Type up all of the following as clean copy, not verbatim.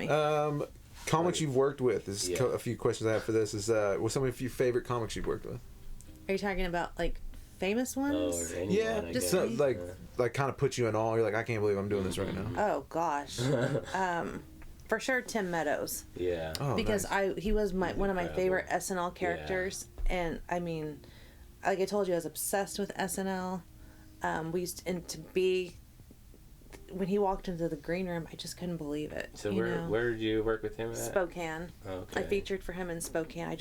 me. Comics you've worked with. This is a few questions I have for this. Is what's some of your favorite comics you've worked with? Are you talking about like famous ones? Or anyone, just so, like kind of puts you in awe. You're like, I can't believe I'm doing this right now. Oh gosh, for sure Tim Meadows. Yeah. Oh, because nice. he was one of my favorite SNL characters, and I mean, like I told you, I was obsessed with SNL. We used to be. When he walked into the green room, I just couldn't believe it. So where did you work with him at? Spokane. Okay. I featured for him in Spokane. I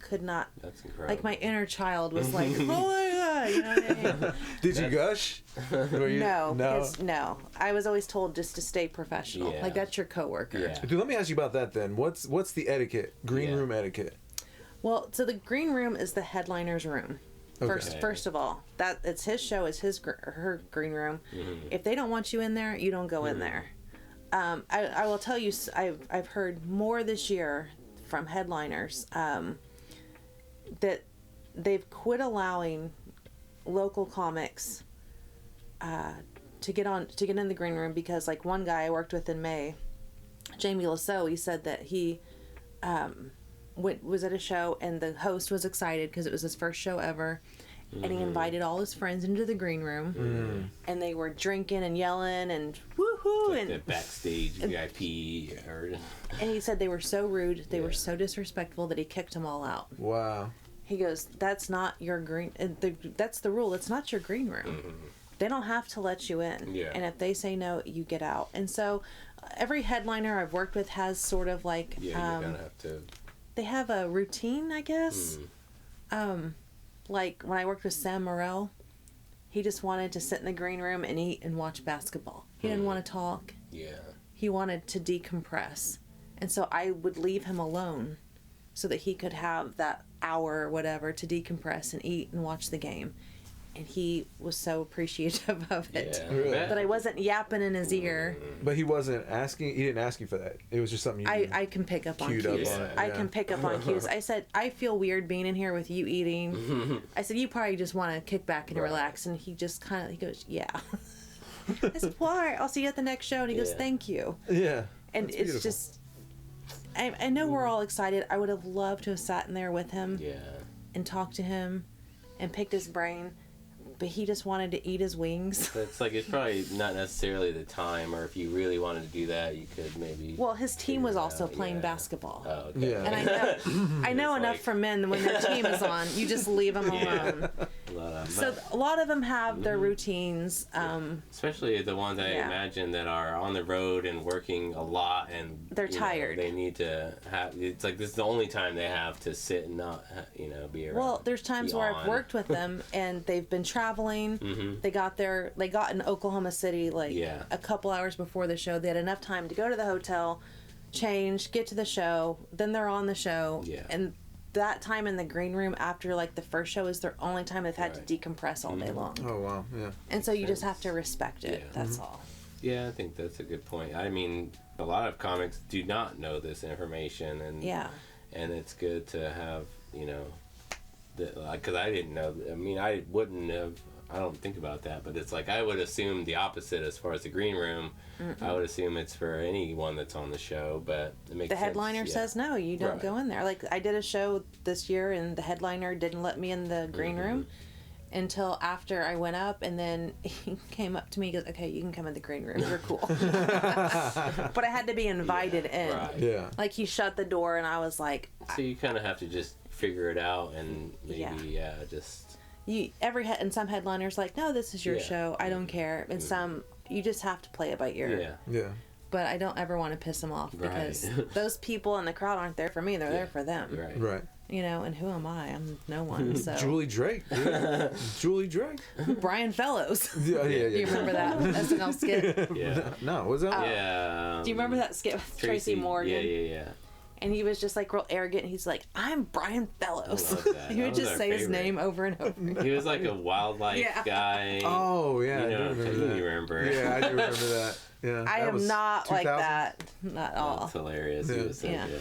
could not. That's incredible. Like my inner child was like, oh my god, you know what I mean? Did you gush? No. I was always told just to stay professional. Yeah. Like that's your coworker. Yeah. Dude, let me ask you about that then. What's the etiquette? Green room etiquette. Well, so the green room is the headliner's room. Okay. First of all, that it's his show, it's her green room. Mm-hmm. If they don't want you in there, you don't go in there. I will tell you, I've heard more this year from headliners that they've quit allowing local comics to get in the green room because, like, one guy I worked with in May, Jamie Lasso, he said that he was at a show and the host was excited because it was his first show ever, and he invited all his friends into the green room, and they were drinking and yelling and woohoo, like and the backstage VIP. And he said they were so rude, they were so disrespectful that he kicked them all out. Wow. He goes, that's not your green. That's the rule. It's not your green room. They don't have to let you in. Yeah. And if they say no, you get out. And so, every headliner I've worked with has sort of like Yeah, you're gonna have to. they have a routine, I guess. Like when I worked with Sam Morill, he just wanted to sit in the green room and eat and watch basketball. He didn't want to talk. Yeah. He wanted to decompress. And so I would leave him alone so that he could have that hour or whatever to decompress and eat and watch the game. And he was so appreciative of it. Yeah. Really? That I wasn't yapping in his ear. But he wasn't asking. He didn't ask you for that. It was just something you. I can pick up on queued cues. up on it, I yeah. can pick up on cues. I said, I feel weird being in here with you eating. I said, you probably just want to kick back and relax. And he just he goes, yeah. I said, well, all right, I'll see you at the next show. And he goes, thank you. Yeah. And That's it's beautiful. just, I know we're all excited. I would have loved to have sat in there with him and talked to him and picked his brain. But he just wanted to eat his wings. It's like it's probably not necessarily the time, or if you really wanted to do that, you could maybe. Well, his team was also playing basketball. Oh, okay. Yeah. And I know enough from men when their team is on, you just leave them alone. So a lot of them have their routines. Especially the ones I imagine that are on the road and working a lot, and they're tired. They need to have. It's like this is the only time they have to sit and not, be around. Well, there's times where I've worked with them and they've been traveling. They got in Oklahoma City a couple hours before the show. They had enough time to go to the hotel, change, get to the show. Then they're on the show, and that time in the green room after the first show is their only time they've had to decompress all day long. Oh wow, yeah. And so you just have to respect it. That's all. Yeah, I think that's a good point. I mean, a lot of comics do not know this information, and and it's good to have because I didn't know. I mean, I wouldn't have. I don't think about that, but it's like I would assume the opposite as far as the green room. I would assume it's for anyone that's on the show, but it makes the sense. headliner says no, you don't go in there. Like I did a show this year, and the headliner didn't let me in the green room until after I went up, and then he came up to me. He goes, "Okay, you can come in the green room. You're cool." But I had to be invited in. Right. Yeah. Like he shut the door, and I was like, So you kind of have to just figure it out, and maybe just. And some headliners like, no, this is your show. I don't care. And some, you just have to play it by ear. Yeah. But I don't ever want to piss them off because those people in the crowd aren't there for me. They're there for them. Right. And who am I? I'm no one. So Julie Drake. Yeah. Julie Drake. Brian Fellows. Yeah. Do you remember that SNL skit? Yeah. No, was that? Yeah. Do you remember that skit with Tracy Morgan? Yeah. And he was just real arrogant. And he's like, I'm Brian Fellows. I love that. He would just say his name over and over. He was like a wildlife guy. Oh yeah, I do remember. Yeah, I do remember that. Yeah. I am not like that. Not at all. That's hilarious. Yeah. He was so good.